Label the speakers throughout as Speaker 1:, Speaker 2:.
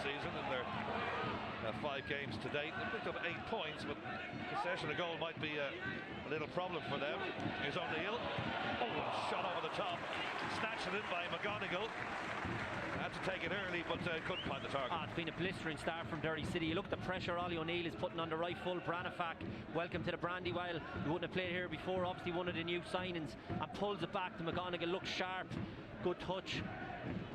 Speaker 1: season in their 5 games to date. They picked up 8 points, but possession of goal might be a little problem for them. Here's O'Neill. Oh, shot over the top. Snatched it in by McGonigal. Had to take it early, but couldn't find the target.
Speaker 2: It's been a blistering start from Derry City. You look at the pressure Ollie O'Neill is putting on the right full. Branafak, welcome to the Brandywell. He wouldn't have played here before, obviously one of the new signings, and pulls it back to McGonigal. Looks sharp, good touch.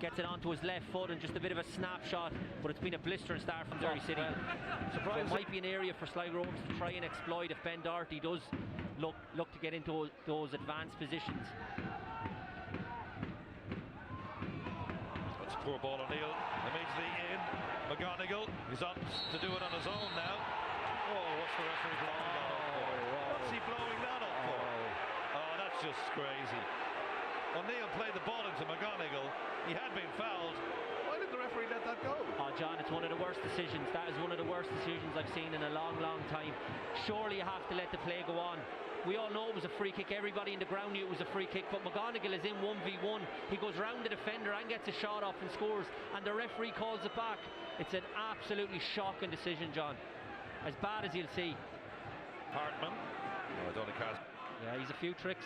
Speaker 2: Gets it onto his left foot and just a bit of a snapshot, but it's been a blistering start from Derry City. It might be an area for Sligo Rovers to try and exploit if Ben Doherty does look to get into those advanced positions.
Speaker 1: That's a poor ball. O'Neill immediately in. McGonigal, he's on to do it on his own now. Oh, what's the referee blowing that up for? What's he blowing that up for? Oh, that's just crazy. O'Neill played the ball into McGonigal. He had been fouled. Why did the referee let that go?
Speaker 2: Oh, John, it's one of the worst decisions. That is one of the worst decisions I've seen in a long, long time. Surely you have to let the play go on. We all know it was a free kick. Everybody in the ground knew it was a free kick, but McGonigal is in 1v1. He goes round the defender and gets a shot off and scores, and the referee calls it back. It's an absolutely shocking decision, John. As bad as you'll see.
Speaker 1: Hartman. Oh, I don't think has.
Speaker 2: Yeah, he's a few tricks.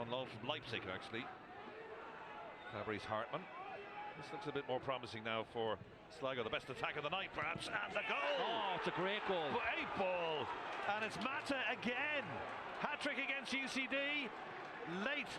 Speaker 1: On loan from Leipzig, actually. Fabrice Hartman. This looks a bit more promising now for Sligo. The best attack of the night, perhaps, and the goal!
Speaker 2: Oh, it's a great goal.
Speaker 1: Great ball! And it's Mata again. Hat-trick against UCD. Late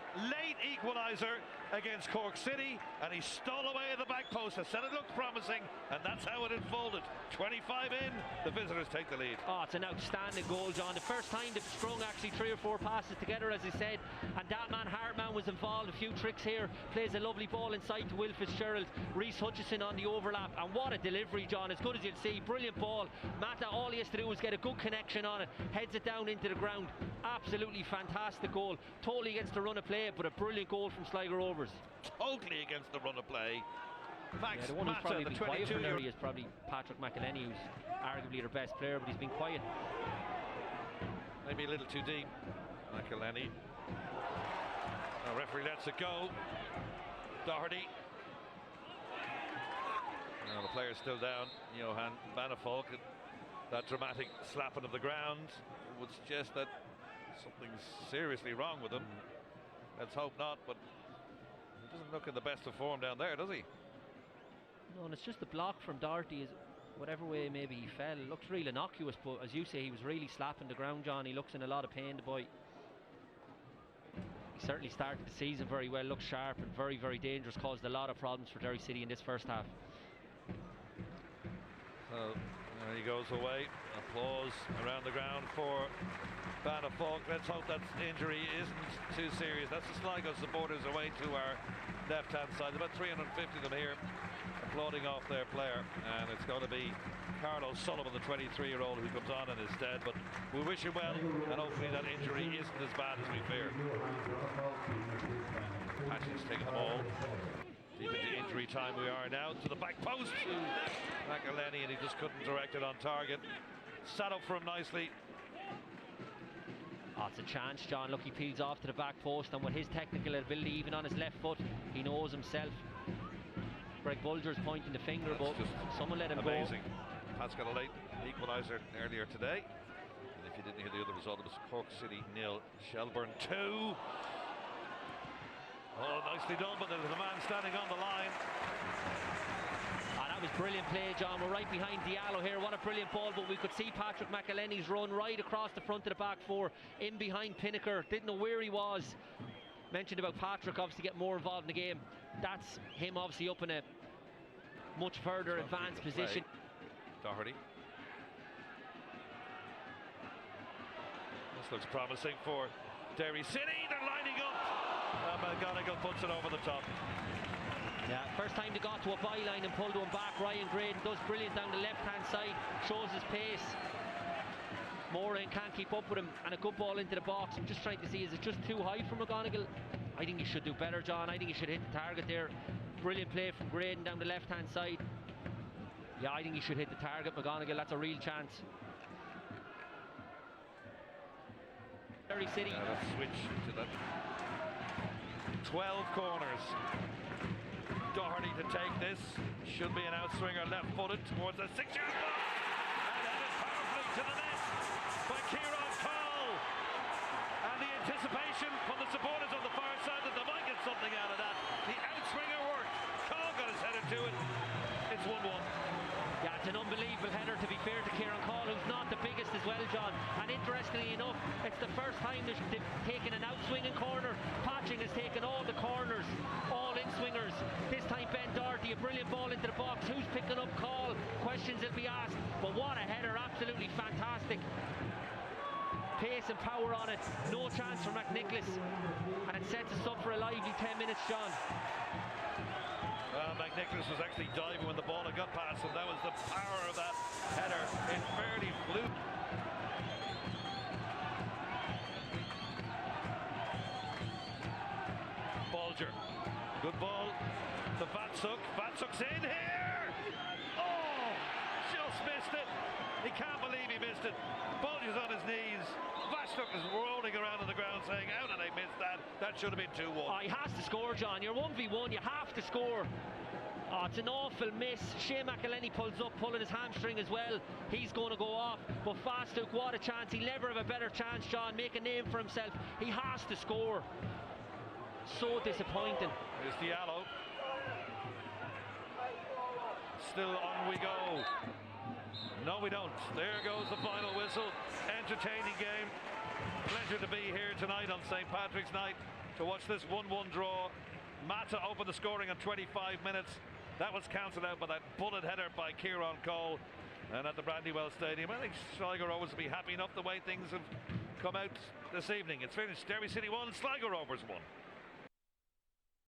Speaker 1: equaliser against Cork City, and he stole away at the back post. I said it looked promising, and that's how it unfolded. 25 in, the visitors take the lead.
Speaker 2: Oh, it's an outstanding goal, John. The first time they've strung actually 3 or 4 passes together, as I said, and that man Hartman was involved. A few tricks here, plays a lovely ball inside to Will Fitzgerald. Reece Hutchison on the overlap, and what a delivery, John, as good as you'll see. Brilliant ball. Mata, all he has to do is get a good connection on it, heads it down into the ground. Absolutely fantastic goal. Totally against the run of play, but a brilliant goal from Sligo Rovers.
Speaker 1: Totally against the run of play. Max,
Speaker 2: the one who's probably been quiet for Derry is probably Patrick McElhenney, who's arguably their best player, but he's been quiet.
Speaker 1: Maybe a little too deep, McElhenney. The referee lets it go. Doherty. Now the player's still down. Johan Bannefolk. That dramatic slapping of the ground would suggest that something's seriously wrong with him. Let's hope not, but he doesn't look in the best of form down there, does he?
Speaker 2: No, and it's just the block from Doherty. Is whatever way maybe he fell, it looks real innocuous, but as you say, he was really slapping the ground, John. He looks in a lot of pain, the boy. He certainly started the season very well, looked sharp and very, very dangerous, caused a lot of problems for Derry City in this first half.
Speaker 1: So there he goes away. Applause around the ground for Bannefolk. Let's hope that injury isn't too serious. That's the Sligo supporters away to our left-hand side. About 350 of them here applauding off their player, and it's going to be Carlos Sullivan, the 23-year-old, who comes on in his stead. But we wish him well, and hopefully that injury isn't as bad as we fear. Patchen's taking the ball. Deep into injury time we are now, to the back post to McElhenney, and he just couldn't direct it on target. Sat up for him nicely.
Speaker 2: Oh, it's a chance, John. Look, he peels off to the back post, and with his technical ability, even on his left foot, he knows himself. Greg Bulger's pointing the finger, but someone let him
Speaker 1: amazing.
Speaker 2: go.
Speaker 1: Pat's got a late equaliser earlier today, and if you didn't hear the other result, it was Cork City 0, Shelburne 2. Oh, nicely done, but there's a man standing on the line.
Speaker 2: That was brilliant play, John. We're right behind Diallo here. What a brilliant ball, but we could see Patrick McElhenney's run right across the front of the back 4, in behind Pinnaker. Didn't know where he was. Mentioned about Patrick obviously getting more involved in the game. That's him obviously up in a much further advanced position.
Speaker 1: Doherty. This looks promising for Derry City. They're lining up. McGonigal puts it over the top.
Speaker 2: Yeah, first time they got to a byline and pulled one back. Ryan Graydon does brilliant down the left-hand side, shows his pace. Moran can't keep up with him, and a good ball into the box. I'm just trying to see, is it just too high for McGonigal? I think he should do better, John. I think he should hit the target there. Brilliant play from Graydon down the left-hand side. Yeah, I think he should hit the target, McGonigal. That's a real chance. Derry City.
Speaker 1: Let's switch to that. 12 corners. Doherty to take this. Should be an outswinger, left-footed towards the 6-yard box. And headed powerfully to the net by Kieran Cole. And the anticipation from the supporters on the far side that they might get something out of that. The outswinger worked. Cole got his header to it. It's 1-1.
Speaker 2: Yeah, it's an unbelievable header, to be fair to Kieran Cole, who's not the biggest as well, John. And interestingly enough, it's the first time they've taken an outswinging corner. Patching has taken all the corners, all in-swingers. This time Ben Doherty, a brilliant ball into the box. Who's picking up Cole? Questions will be asked. But what a header, absolutely fantastic. Pace and power on it. No chance for McNicholas. And it sets us up for a lively 10 minutes, John.
Speaker 1: McNicholas was actually diving when the ball had got past him. That was the power of that header. It fairly flew. Bolger. Good ball to Vatsuk. Vatsuk's in here! Oh! Just missed it. He can't believe he missed it. Bolger's on his knees. Vatsuk is rolling around on the ground saying, how did I miss that? That should have been 2-1.
Speaker 2: Oh, he has to score, John. You're 1v1. You have to score. Oh, it's an awful miss. Shane McElhenney pulls up, pulling his hamstring as well. He's going to go off. But Fastuk, what a chance. He'll never have a better chance, John. Make a name for himself. He has to score. So disappointing.
Speaker 1: Here's Diallo. Still on we go. No, we don't. There goes the final whistle. Entertaining game. Pleasure to be here tonight on St. Patrick's night to watch this 1-1 draw. Mata opened the scoring on 25 minutes. That was cancelled out by that bullet header by Kieran Cole. And at the Brandywell Stadium, I think Sligo Rovers will be happy enough the way things have come out this evening. It's finished. Derry City 1, Sligo Rovers 1.